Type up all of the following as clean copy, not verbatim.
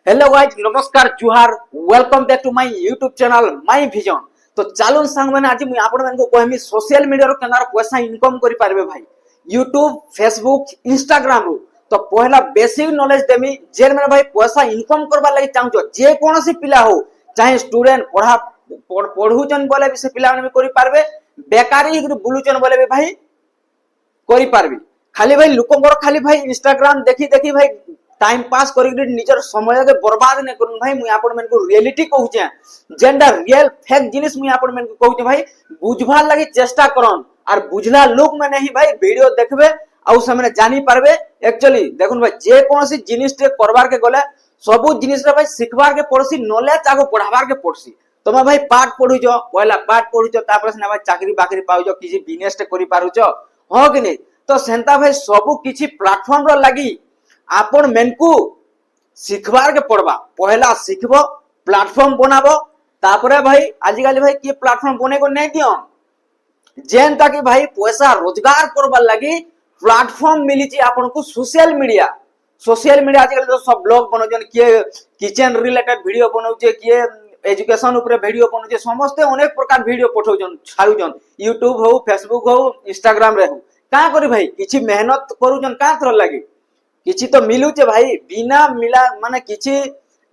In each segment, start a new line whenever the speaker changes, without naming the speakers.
Hello guys, नमस्कार जुहार। Welcome back to my YouTube channel my vision. तो चलो सांग मैंने आज मुझे आपण मन को कहमी सोशल मीडिया रो केनार पैसा इनकम करि पारबे भाई यूट्यूब फेसबुक इंस्टाग्राम रो। तो पहला बेसिक नॉलेज देमी जेन मैंने भाई पैसा इनकम करबा लागि चाहू जे कोनोसी पिला हो, चाहे स्टूडेंट पढ़ुचन बोले भी से पिला माने भी करि पारबे, बेकारी बुलुचन बोले भी भाई करि पारबे। खाली भाई लोकंकर खाली भाई इंस्टाग्राम देखी देखी भाई टाइम पास करी निजर समय के बर्बाद नहीं करूँ भाई। मुझे आपण मन को रियलिटी कहूचे जेंडा रियल फेक जिनिस मुझे आपण मन को कहूचे भाई बुझवार लगी चेष्टा करन और बुझला लोग मैंने ही भाई वीडियो देखबे आउ से जानी पारबे। एक्चुअली देखुन भाई जे कोनोसी जिनिस टे करबार के गले सबु जिनिस रे भाई सिखबार के पड़सी, नॉलेज आगो बढ़ाबार के पड़सी। तमे भाई पाठ पढुचो, पहला पाठ पढुचो तापर से भाई चाकरी बाकरी पाउचो, किछि बिजनेस टे करि पारुचो हो कि नहीं। तो सेंता भाई सबु किछि प्लेटफॉर्म रो लागि आपण मेनकू सिखबार के पड़वा। पहला सिखबो, प्लेटफॉर्म बनाबो, तापरे भाई आजिकल भाई किए प्लेटफॉर्म बने को नहीं दियो जेन ताकि भाई पैसा रोजगार करबार लागि प्लेटफॉर्म मिली छी आपण को सोशल मीडिया। सोशल मीडिया आजिकल तो सब ब्लॉग बनोजन, किए किचन रिलेटेड वीडियो बनौचे, किए एजुकेशन ऊपर वीडियो बनौचे, समस्त अनेक प्रकार वीडियो पठौजन छाड़ुजन यूट्यूब हो, फेसबुक हो, इंस्टाग्राम रे हो। का करी भाई किछि मेहनत करूजन का थर लागि किछि तो मिलुचे भाई, बिना मिला माने किछि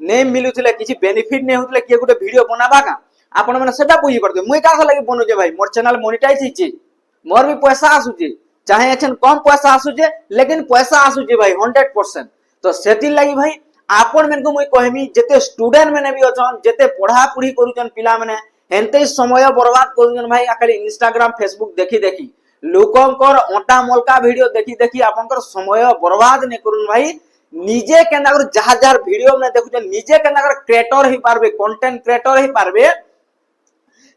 नहीं मिलुतले, किछि बेनिफिट नहीं होतले के गुटे वीडियो बनाबा का आपण माने सेटा बुझी पड़ते। मुई का लागि बनोजे भाई मोर चैनल मोनेटाइज हिची, मोर भी पैसा आसुचे, चाहे एछन कम पैसा आसुचे लेकिन पैसा आसुचे भाई 100%। तो सेति लागि भाई आपण मन को मुई कहमी जते स्टूडेंट माने भी अछन, जते पढ़ा पढ़ी करूचन पिला माने एनते समय बर्बाद करूचन भाई खाली इंस्टाग्राम फेसबुक देखी देखी लोकंकर ओटा मोलका वीडियो देखी देखी आपनकर समय बर्बाद नहीं करूँ भाई। निजे केना कर जहाँ जहाँ वीडियो में देखुछन निजे केना कर क्रिएटर ही पारबे, कंटेंट क्रिएटर ही पारबे,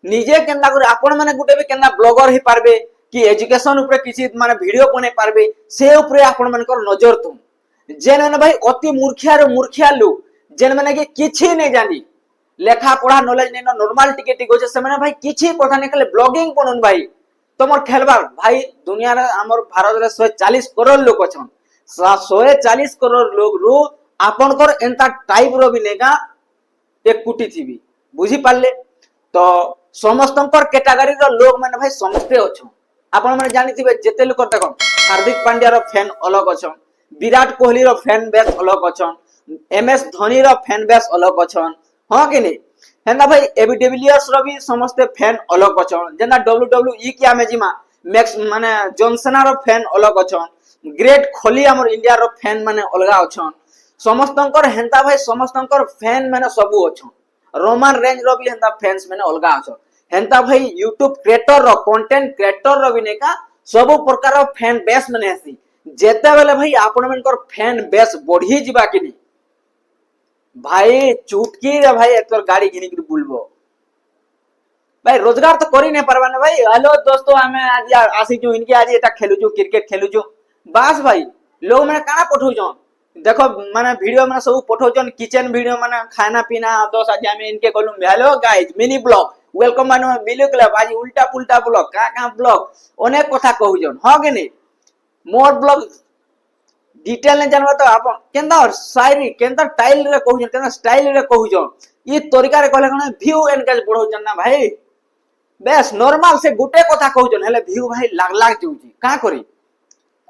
निजे केना कर आपण माने गुटे भी केना ब्लॉगर ही पारबे कि एजुकेशन ऊपर किछि माने वीडियो बने पारबे से ऊपर आपण मानकर नजर तुम जेन माने भाई अति मूर्खिया रे मूर्खिया लोग जेन माने कि किछि नहीं जानी, लेखा पढ़ा नॉलेज नहीं न नॉर्मल टिके टिके होचे, से माने भाई किछि कथा नहीं खाली ब्लॉगिंग बनन भाई तुम खेलबार भाई। दुनिया रे हमर भारत रे 140 करोड़ लोग अछन, 140 करोड़ लोग रु आपनकर एंता टाइप रो भी नेगा एक कुटी थीबी बुझी पाले। तो समस्तंकर कैटेगरी रो लोग माने भाई समस्ते अछन। आपण माने जानिथिबे जेते लोक देखो हार्दिक पांड्या रो फैन अलग अछन, विराट कोहली रो फैन बेस अलग अछन, एमएस धोनी रो फैन बेस अलग अछन हां कि नहीं। हेना भाई एबी डिविलियर्स रो भी समस्त फैन अलग अछन, जेना डब्ल्यूडब्ल्यूई किया मेजिमा मैक्स माने जॉनसन रो फैन अलग अछन, ग्रेट खोली हमर इंडिया रो फैन माने अलगा अछन। समस्तंकर हेंता भाई समस्तंकर फैन माने सबु अछन। रोमान रेंज रो भी हेंता फैंस माने अलगा अछन। हेंता भाई यूट्यूब क्रिएटर रो कंटेंट क्रिएटर रो भी नेका सबु प्रकार रो फैन बेस माने आसी। जेते बेले भाई आपण मनकर फैन बेस बढ़ी जिबा कि नहीं भाई चुटकी रे भाई एक गाड़ी घिनी के बुलबो भाई रोजगार तो करी नहीं पारबा ना भाई। हेलो दोस्तों हमें आज आसी जो इनके आज एटा खेलु जो क्रिकेट खेलु जो बस भाई लोग माने काना पठौजन देखो माने वीडियो माने सब पठौजन किचन वीडियो माने खाना पीना। दोस्त आज हमें इनके कहलु hello guys mini blog welcome माने मिलु क्लब आज उल्टा पुल्टा ब्लॉग का ब्लॉग अनेक कथा कहूजन हां कि नहीं। मोर ब्लॉग डिटेल ने जानबा तो आप केंदा शायरी केंदा टाइल रे कहूजन, केंदा स्टाइल रे कहूजन, ई तरीका रे कहले कने व्यू एनगेज बढ़ौजन ना भाई। बेस नॉर्मल से गुटे कथा कहउजन हेले व्यू भाई लाग लाग जाउची का करी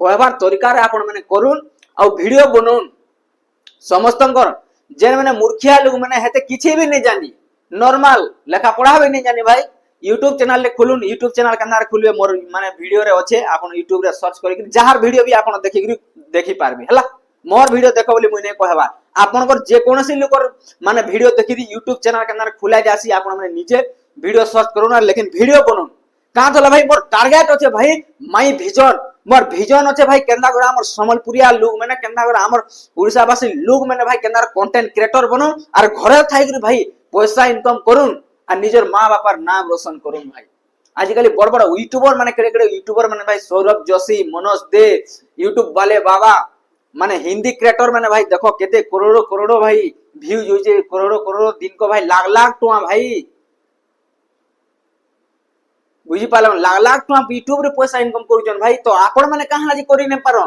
कहबार तरीका रे आपण माने करून आ वीडियो बनउन। समस्तंकर जेन माने मूर्खिया लोग माने हेते किछि भी नहीं जानी, नॉर्मल लेखा पढ़ा भी नहीं जानी भाई यूट्यूब चैनल ले खुलुन। यूट्यूब चैनल केना रे खुलबे मोर माने वीडियो रे अच्छे, आपण यूट्यूब रे सर्च करि जहार वीडियो भी आपण देखि पारबे हला। मोर वीडियो देखो बोली मुई नै कहबा आपनकर जे कोनोसी लोकर माने वीडियो देखि यूट्यूब चैनल केना रे खुला जासी आपण माने निजे वीडियो सर्च करूना लेकिन वीडियो बनून का थला भाई। मोर टारगेट अच्छे भाई माई विजन, मोर विजन अच्छे भाई केंदा गरा हमर समलपुरिया लोग माने केंदा गरा हमर उड़ीसावासी लोग माने भाई केंदा कंटेंट क्रिएटर बनून और घरे थाई करी भाई पैसा इनकम करून और निजर मां बापार नाम रोशन करून भाई। आजिकल बड़ बड़ यूट्यूबर माने केड़े केड़े यूट्यूबर माने भाई सौरभ जोशी, मनोज दे, यूट्यूब वाले बाबा माने हिंदी क्रिएटर माने भाई देखो केते करोड़ों करोड़ों भाई व्यूज होइजे, करोड़ों करोड़ों दिन को भाई लाख लाख टका भाई बुझी पाल लाख लाख टका यूट्यूब रे पैसा इनकम करूछन भाई। तो आपण माने कहां आज करि नै पारो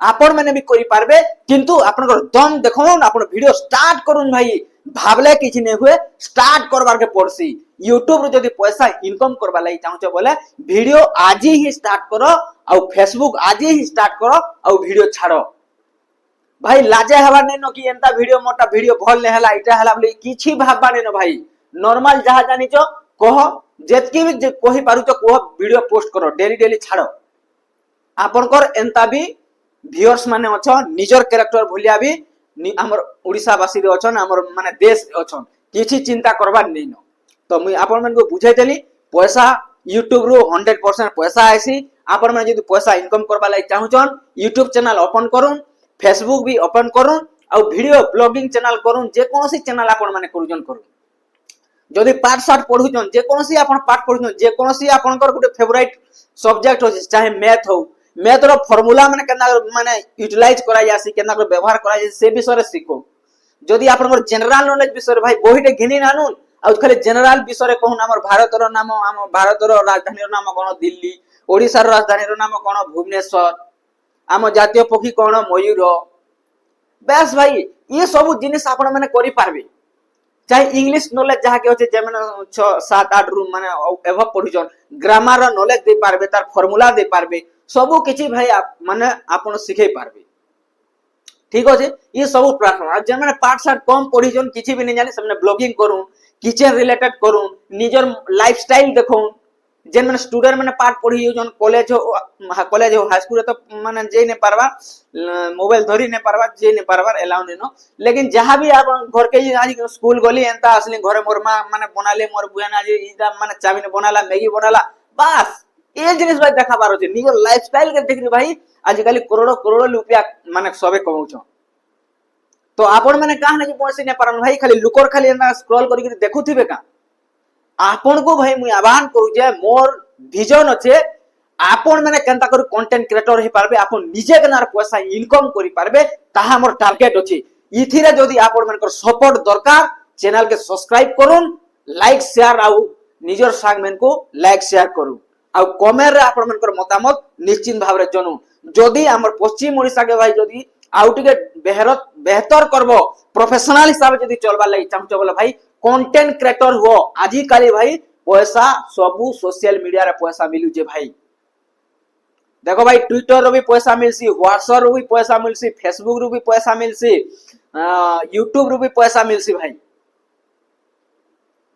आपण मैंने भी करि पारबे किंतु आपनकर दम देखोन आपण वीडियो स्टार्ट करूँ भाई भाबले किछि नै हुए स्टार्ट करबार के पड़सी यूट्यूब रे जदी पैसा इनकम करबा लागि चाहछो बोले वीडियो आज ही स्टार्ट करो और फेसबुक आज ही स्टार्ट करो और वीडियो छाड़ो भाई लाजे हवा नै न कि एंता वीडियो मोटा वीडियो भल नै हला इटा हला बोली किछि भाबबा नै न भाई नॉर्मल जहा जानिचो कह जेतकी भी कहि पारुचो कह वीडियो पोस्ट करो डेली डेली छाड़ो आपनकर एंता भी व्यूअर्स माने अछन निजर कैरेक्टर भलिया भी हमर ओडिसा वासी रे अछन हमर माने देश अछन किछि चिंता करबा नै न तो मुई आपन मन को बुझाई देली पैसा YouTube रो 100% पैसा आसी आपन मन जदी पैसा इनकम करबा लागि चाहुचन YouTube चैनल ओपन करूं फेसबुक भी ओपन करूं और वीडियो ब्लॉगिंग चैनल करूं जे कोनोसी चैनल आपन माने करूजन करूं जदी पाठ साठ पढुचन जे कोनोसी आपन पाठ पढुचन जे कोनोसी आपनकर गुटे फेवरेट सब्जेक्ट हो चाहे मैथ हो मैथ रो फार्मूला माने केना माने यूटिलाइज करा जासी केना को व्यवहार करा जासी से विषय रे सिखो जदी आपनकर जनरल नॉलेज विषय भाई बहिटे घिनी नानुन आ खाली जनरल विषय कहून हमर भारतर नाम हम भारतर राजधानी नाम कोन दिल्ली ओडिसा राजधानी नाम कोन भुवनेश्वर आम जातीय पक्षी कोन मयूर बस भाई ये सब जिनिस आपण माने करि पारबे चाहे इंग्लिश नॉलेज जहा के होचे जे माने 6 7 8 रूम माने एभ पढुचन ग्रामर रो नॉलेज दे पारबे तार फार्मूला दे पारबे सब किछि भाई माने आपण सिखै पारबे ठीक होचे ये सब प्लेटफॉर्म जे माने पाठ साठ कम पढिजन किछि भी नै जाने से माने ब्लॉगिंग करू किचन रिलेटेड करूं निजर लाइफस्टाइल देखूं जेन माने स्टूडेंट माने पाठ पढ़ी जन कॉलेज हो हाई स्कूल तो माने जे नै पारबा मोबाइल धरी नै पारबा जे नै पारबा एलाउ नै न लेकिन जहां भी आप घर के आज स्कूल गली एंता असली घरे मोर मां माने बनाले मोर बुया ना जे इदा माने चाबिन बनाला मैगी बनाला बस ए जिनिस भाई देखा पारो जे निजर लाइफस्टाइल के देखि भाई आज काली करोड़ों करोड़ों रुपया माने सबे कमाउछो तो आपण माने कहा नहीं पहुंची नहीं पारन भाई खाली लुकर खाली ना स्क्रॉल करी देखुथिबे का आपण को भाई मुई आह्वान करू जे मोर विजन अच्छे आपण माने केनता कर कंटेंट क्रिएटर हे पारबे आपण निजे केनार पैसा इनकम करि पारबे ताहा मोर टारगेट अछि इथिरे जदी आपण मानकर सपोर्ट दरकार चैनल के सब्सक्राइब करूं लाइक शेयर आउ निजर सांगमेन को लाइक शेयर करू आ कमेंट रे आपण मानकर मतामत निश्चित भाव रे जनू जदी हमर पश्चिम ओडिसा के भाई जदी आउ टिके बेहतर करबो प्रोफेशनल हिसाब से जदी चलबा लागि चाहछो बोले भाई कंटेंट क्रिएटर हो आजि काली भाई पैसा सबु सोशल मीडिया रे पैसा मिलु जे भाई देखो भाई ट्विटर रो भी पैसा मिलसी व्हाट्सएप रो भी पैसा मिलसी फेसबुक रो भी पैसा मिलसी यूट्यूब रो भी पैसा मिलसी भाई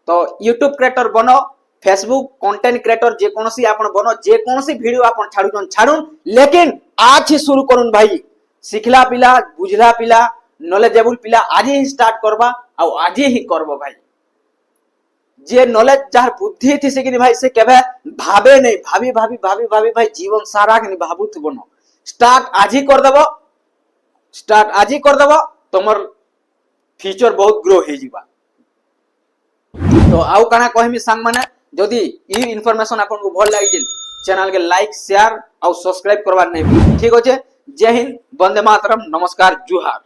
तो यूट्यूब क्रिएटर बनो फेसबुक कंटेंट क्रिएटर जे कोनोसी आपण बनो जे कोनोसी वीडियो आपण छाडुन लेकिन आज ही शुरू करूं भाई सिखला पिला बुझला पिला नॉलेजेबल पिला आज ही स्टार्ट करबा आ आज ही करबो भाई जे नॉलेज जार बुद्धि थी से कि भाई से केबे भाबे नहीं भाभी भाभी भाभी भाभी भाई जीवन सारा के भाबुत बनो स्टार्ट आज ही कर देबो तमर फ्यूचर बहुत ग्रो हे जीवा तो आउ काना कहमी संग माने जदी ई इंफॉर्मेशन आपन को भल लागि गेल चैनल के लाइक शेयर और सब्सक्राइब करबा नहीं ठीक होचे जय हिंद वंदे मातरम नमस्कार जुहार।